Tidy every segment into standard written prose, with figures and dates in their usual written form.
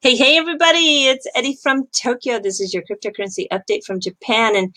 Hey, everybody, it's Eddie from Tokyo. This is your cryptocurrency update from Japan. And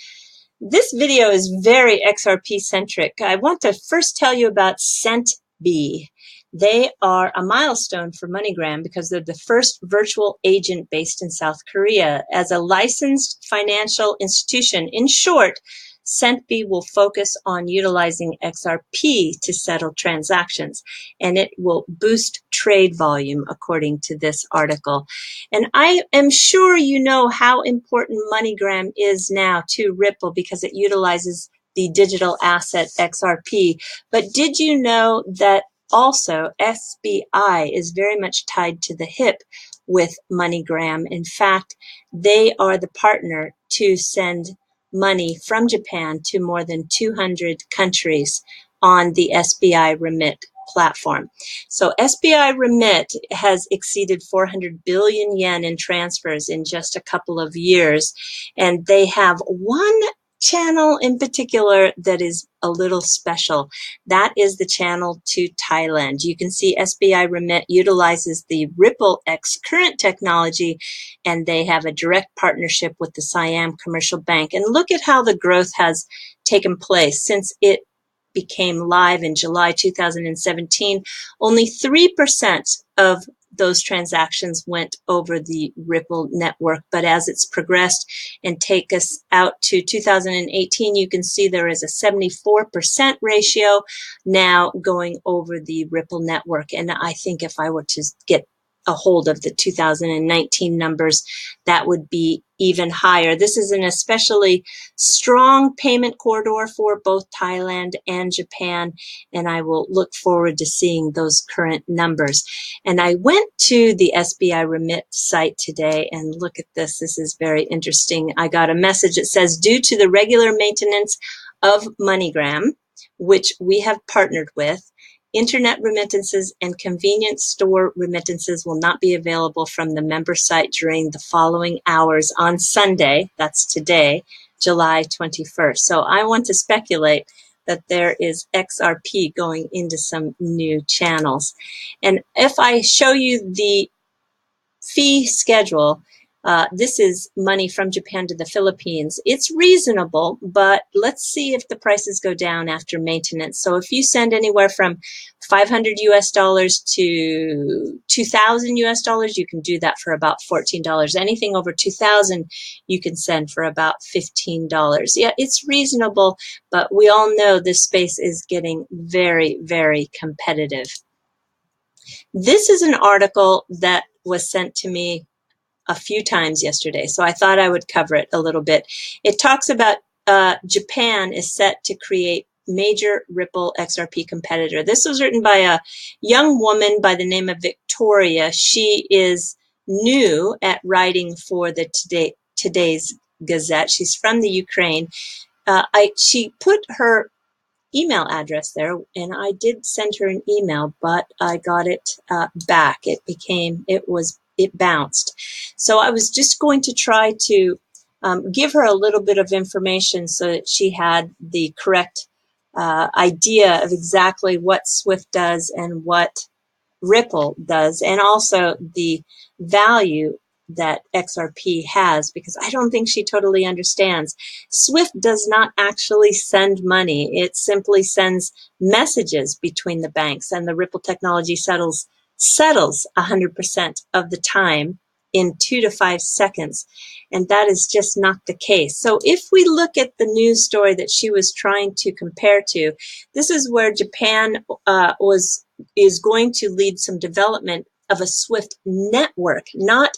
this video is very XRP centric. I want to first tell you about SentB. They are a milestone for MoneyGram because they're the first virtual agent based in South Korea. As a licensed financial institution, in short, SentB will focus on utilizing XRP to settle transactions, and it will boost trade volume, according to this article. And I am sure you know how important MoneyGram is now to Ripple because it utilizes the digital asset XRP. But did you know that also SBI is very much tied to the hip with MoneyGram? In fact, they are the partner to send money from Japan to more than 200 countries on the SBI Remit platform. So SBI Remit has exceeded 400 billion yen in transfers in just a couple of years. And they have one channel in particular that is a little special. That is the channel to Thailand. You can see SBI Remit utilizes the Ripple X current technology, and they have a direct partnership with the Siam Commercial Bank. And look at how the growth has taken place since it became live in July 2017. Only 3% of those transactions went over the Ripple network, but as it's progressed and take us out to 2018, you can see there is a 74% ratio now going over the Ripple network. And I think if I were to get a hold of the 2019 numbers, that would be even higher. This is an especially strong payment corridor for both Thailand and Japan, and I will look forward to seeing those current numbers. And I went to the SBI Remit site today, and look at this. This is very interesting. I got a message that says, due to the regular maintenance of MoneyGram, which we have partnered with, internet remittances and convenience store remittances will not be available from the member site during the following hours on Sunday, that's today, July 21st. So I want to speculate that there is XRP going into some new channels. And if I show you the fee schedule, this is money from Japan to the Philippines. It's reasonable, but let's see if the prices go down after maintenance. So if you send anywhere from 500 US dollars to 2,000 US dollars, you can do that for about $14. Anything over 2,000, you can send for about $15. Yeah, it's reasonable, but we all know this space is getting very, very competitive. This is an article that was sent to me a few times yesterday, so I thought I would cover it a little bit. It talks about Japan is set to create major Ripple XRP competitor. This was written by a young woman by the name of Victoria. She is new at writing for the Today's Gazette. She's from the Ukraine. She put her email address there, and I did send her an email, but I got it back. It bounced. So I was just going to try to give her a little bit of information so that she had the correct idea of exactly what SWIFT does and what Ripple does, and also the value that XRP has, because I don't think she totally understands. SWIFT does not actually send money. It simply sends messages between the banks, and the Ripple technology settles 100% of the time in 2 to 5 seconds. And that is just not the case. So if we look at the news story that she was trying to compare to, this is where Japan is going to lead some development of a SWIFT network, not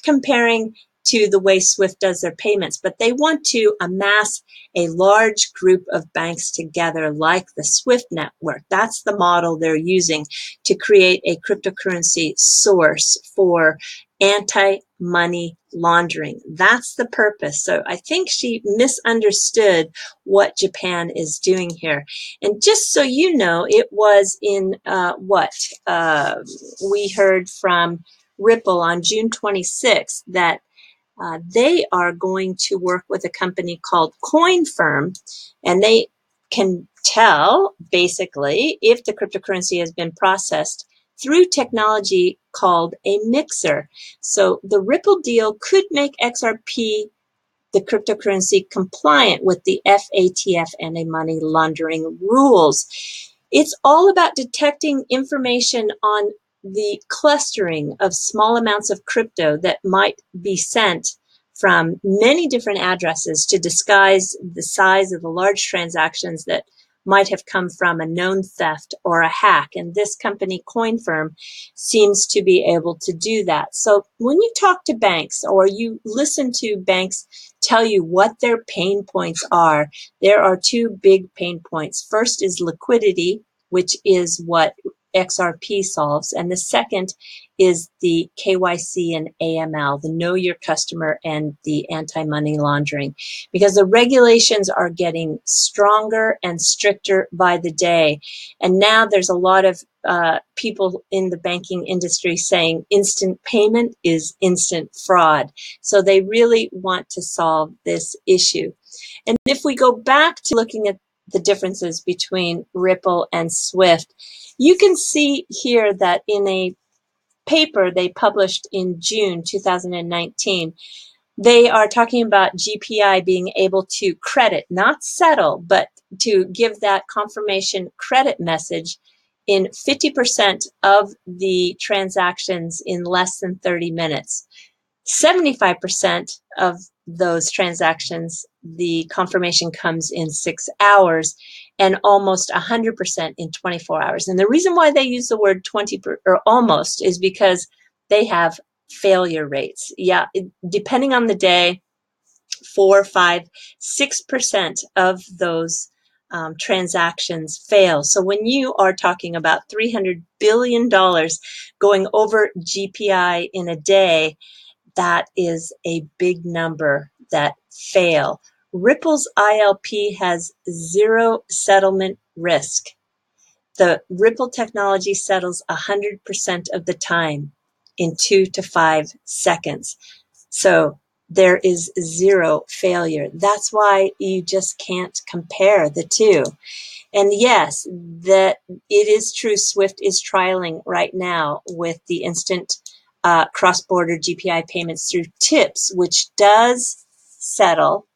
comparing to the way SWIFT does their payments, but they want to amass a large group of banks together like the SWIFT network. That's the model they're using to create a cryptocurrency source for anti-money-laundering. That's the purpose. So I think she misunderstood what Japan is doing here. And just so you know, it was in we heard from Ripple on June 26th that they are going to work with a company called Coinfirm, and they can tell basically if the cryptocurrency has been processed through technology called a mixer. So the Ripple deal could make XRP, the cryptocurrency, compliant with the FATF Anti-Money-Laundering rules. It's all about detecting information on the clustering of small amounts of crypto that might be sent from many different addresses to disguise the size of the large transactions that might have come from a known theft or a hack. And this company, Coinfirm, seems to be able to do that. So when you talk to banks or you listen to banks tell you what their pain points are, there are two big pain points. First is liquidity, which is what XRP solves. And the second is the KYC and AML, the Know Your Customer and the Anti-Money Laundering, because the regulations are getting stronger and stricter by the day. And now there's a lot of people in the banking industry saying instant payment is instant fraud. So they really want to solve this issue. And if we go back to looking at the differences between Ripple and Swift, you can see here that in a paper they published in June 2019, they are talking about GPI being able to credit, not settle, but to give that confirmation credit message in 50% of the transactions in less than 30 minutes. 75% of those transactions, the confirmation comes in 6 hours, and almost 100% in 24 hours. And the reason why they use the word 20 or almost is because they have failure rates. Yeah, depending on the day, 4, 5, 6% of those transactions fail. So when you are talking about $300 billion going over GPI in a day, that is a big number that fail. Ripple's ILP has zero settlement risk. The Ripple technology settles 100% of the time in 2 to 5 seconds. So there is zero failure. That's why you just can't compare the two. And yes, that it is true, Swift is trialing right now with the instant cross-border GPI payments through TIPS, which does settle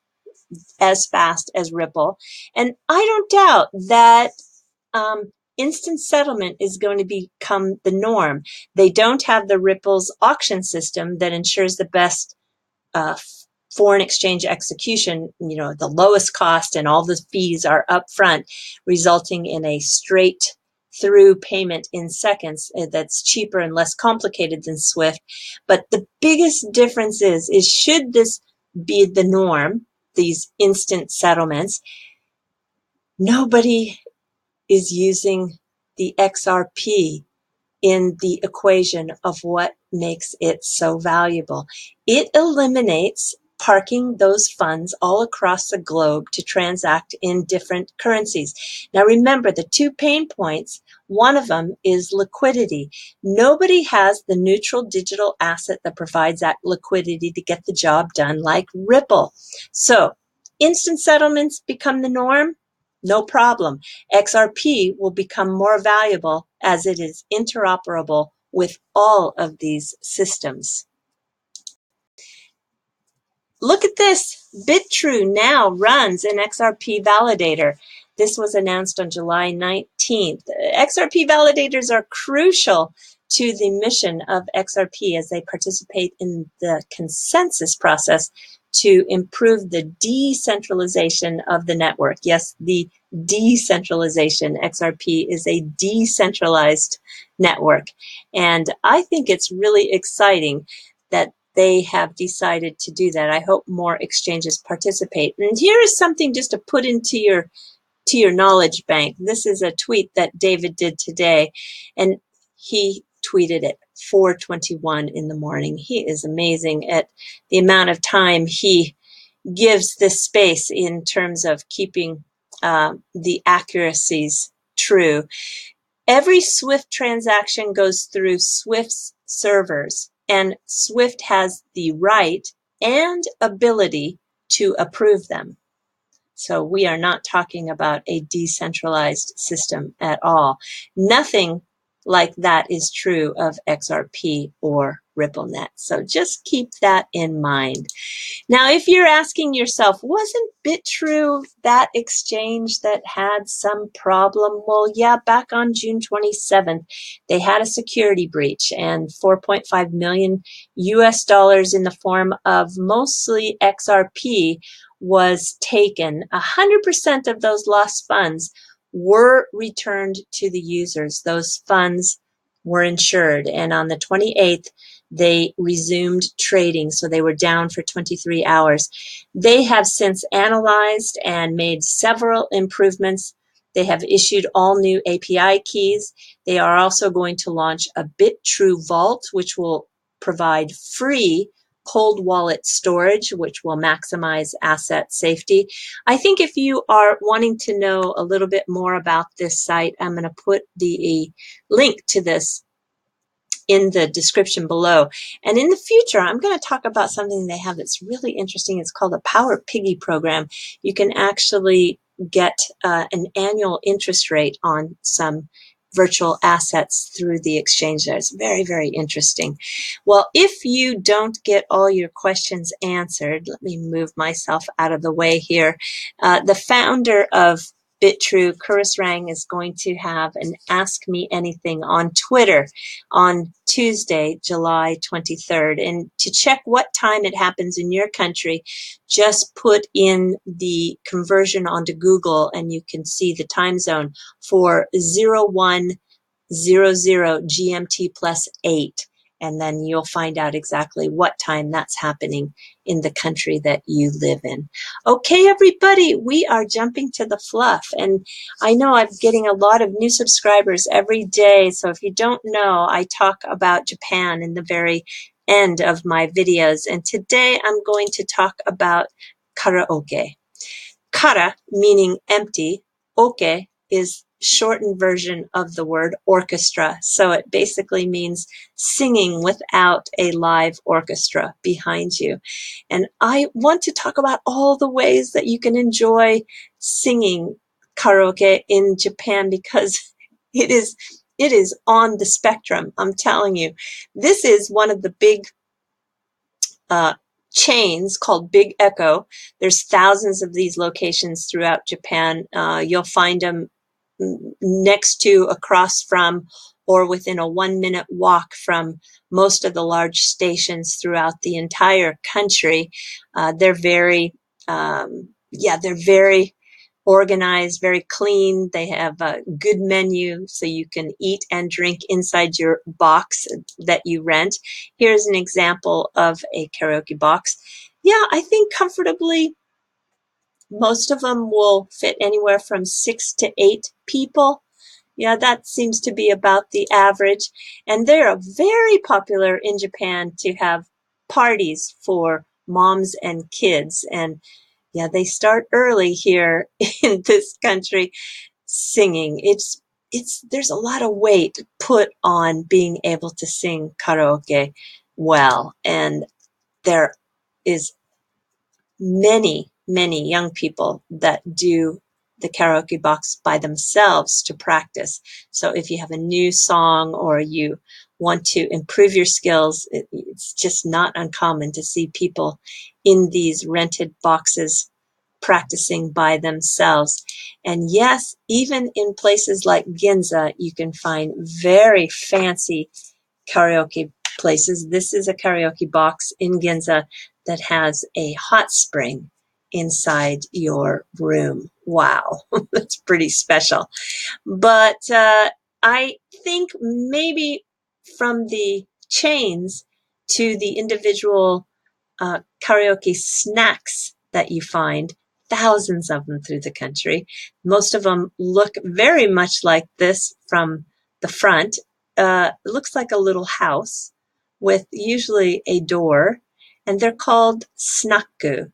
as fast as Ripple. And I don't doubt that instant settlement is going to become the norm. They don't have the Ripple's auction system that ensures the best foreign exchange execution, you know, the lowest cost, and all the fees are upfront, resulting in a straight through payment in seconds that's cheaper and less complicated than Swift. But the biggest difference is should this be the norm, these instant settlements, nobody is using the XRP in the equation of what makes it so valuable. It eliminates parking those funds all across the globe to transact in different currencies. Now remember, the two pain points, one of them is liquidity. Nobody has the neutral digital asset that provides that liquidity to get the job done like Ripple. So instant settlements become the norm. No problem. XRP will become more valuable as it is interoperable with all of these systems. Look at this. Bitrue now runs an XRP validator. This was announced on July 19th. XRP validators are crucial to the mission of XRP as they participate in the consensus process to improve the decentralization of the network. Yes, the decentralization. XRP is a decentralized network. And I think it's really exciting that they have decided to do that. I hope more exchanges participate. And here is something just to put into your knowledge bank. This is a tweet that David did today, and he tweeted it 4:21 in the morning. He is amazing at the amount of time he gives this space in terms of keeping the accuracies true. Every Swift transaction goes through Swift's servers, and Swift has the right and ability to approve them. So we are not talking about a decentralized system at all. Nothing like that is true of XRP or RippleNet. So just keep that in mind. Now, if you're asking yourself, wasn't Bitrue that exchange that had some problem? Well, yeah, back on June 27th, they had a security breach and 4.5 million US dollars in the form of mostly XRP was taken. 100% of those lost funds were returned to the users. Those funds were insured, and on the 28th, they resumed trading, so they were down for 23 hours. They have since analyzed and made several improvements. They have issued all new API keys. They are also going to launch a Bitrue Vault, which will provide free cold wallet storage, which will maximize asset safety. I think if you are wanting to know a little bit more about this site, I'm going to put the link to this in the description below. And in the future, I'm going to talk about something they have that's really interesting. It's called a Power Piggy program. You can actually get an annual interest rate on some virtual assets through the exchange there. It's very, very interesting. Well, if you don't get all your questions answered, let me move myself out of the way here. The founder of Bitrue, Kuris Rang, is going to have an Ask Me Anything on Twitter on Tuesday, July 23rd. And to check what time it happens in your country, just put in the conversion onto Google and you can see the time zone for 0100 GMT plus 8. And then you'll find out exactly what time that's happening in the country that you live in. Okay, everybody, we are jumping to the fluff. And I know I'm getting a lot of new subscribers every day. So if you don't know, I talk about Japan in the very end of my videos. And today I'm going to talk about karaoke. Kara, meaning empty. Oke is shortened version of the word orchestra. So it basically means singing without a live orchestra behind you. And I want to talk about all the ways that you can enjoy singing karaoke in Japan, because it is on the spectrum. I'm telling you, this is one of the big chains called Big Echo. There's thousands of these locations throughout Japan. You'll find them next to, across from, or within a 1-minute walk from most of the large stations throughout the entire country. They're very, they're very organized, very clean. They have a good menu so you can eat and drink inside your box that you rent. Here's an example of a karaoke box. Yeah, I think comfortably most of them will fit anywhere from 6 to 8 people. Yeah, that seems to be about the average. And they're very popular in Japan to have parties for moms and kids. And yeah, they start early here in this country singing. There's a lot of weight put on being able to sing karaoke well. And there is many, many young people that do the karaoke box by themselves to practice. So if you have a new song or you want to improve your skills, it's just not uncommon to see people in these rented boxes practicing by themselves. And yes, even in places like Ginza, you can find very fancy karaoke places. This is a karaoke box in Ginza that has a hot spring inside your room. Wow, that's pretty special. But I think maybe from the chains to the individual karaoke snacks that you find, thousands of them through the country. Most of them look very much like this from the front. It looks like a little house with usually a door, and they're called snakku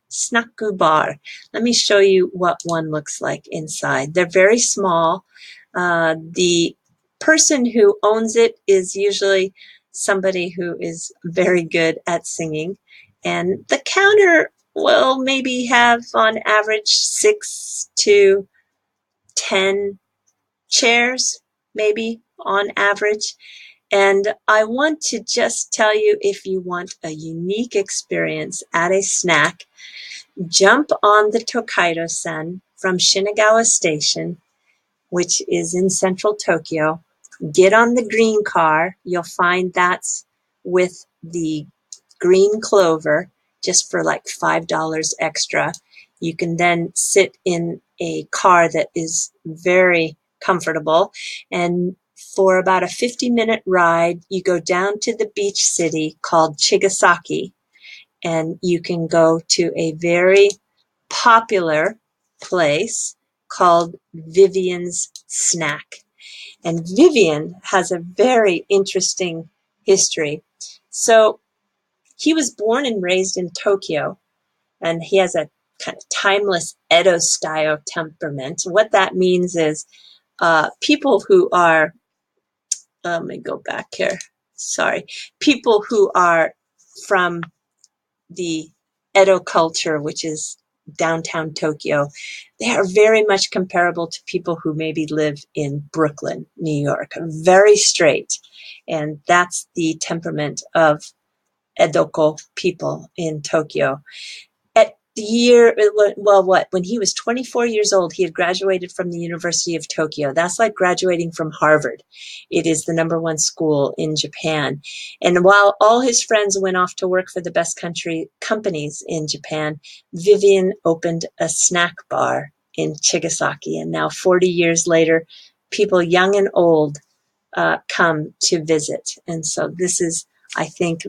bar. Let me show you what one looks like inside. They're very small. The person who owns it is usually somebody who is very good at singing. And the counter will maybe have on average 6 to 10 chairs, maybe on average. And I want to just tell you, if you want a unique experience at a snack, jump on the Tokaido-sen from Shinagawa Station, which is in central Tokyo. Get on the green car. You'll find that's with the green clover, just for like $5 extra. You can then sit in a car that is very comfortable, and for about a 50-minute ride, you go down to the beach city called Chigasaki, and you can go to a very popular place called Vivian's Snack. And Vivian has a very interesting history. So he was born and raised in Tokyo, and he has a kind of timeless Edo-style temperament. What that means is people who are, let me go back here, sorry, people who are from the Edo culture, which is downtown Tokyo, they are very much comparable to people who maybe live in Brooklyn, New York, very straight. And that's the temperament of Edoko people in Tokyo. At the year, when he was 24 years old, he had graduated from the University of Tokyo. That's like graduating from Harvard. It is the #1 school in Japan. And while all his friends went off to work for the best companies in Japan, Vivian opened a snack bar in Chigasaki. And now 40 years later, people young and old come to visit. And so this is, I think,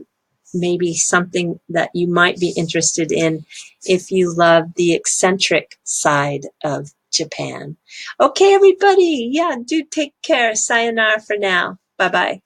maybe something that you might be interested in if you love the eccentric side of Japan. Okay, everybody. Yeah, do take care. Sayonara for now. Bye-bye.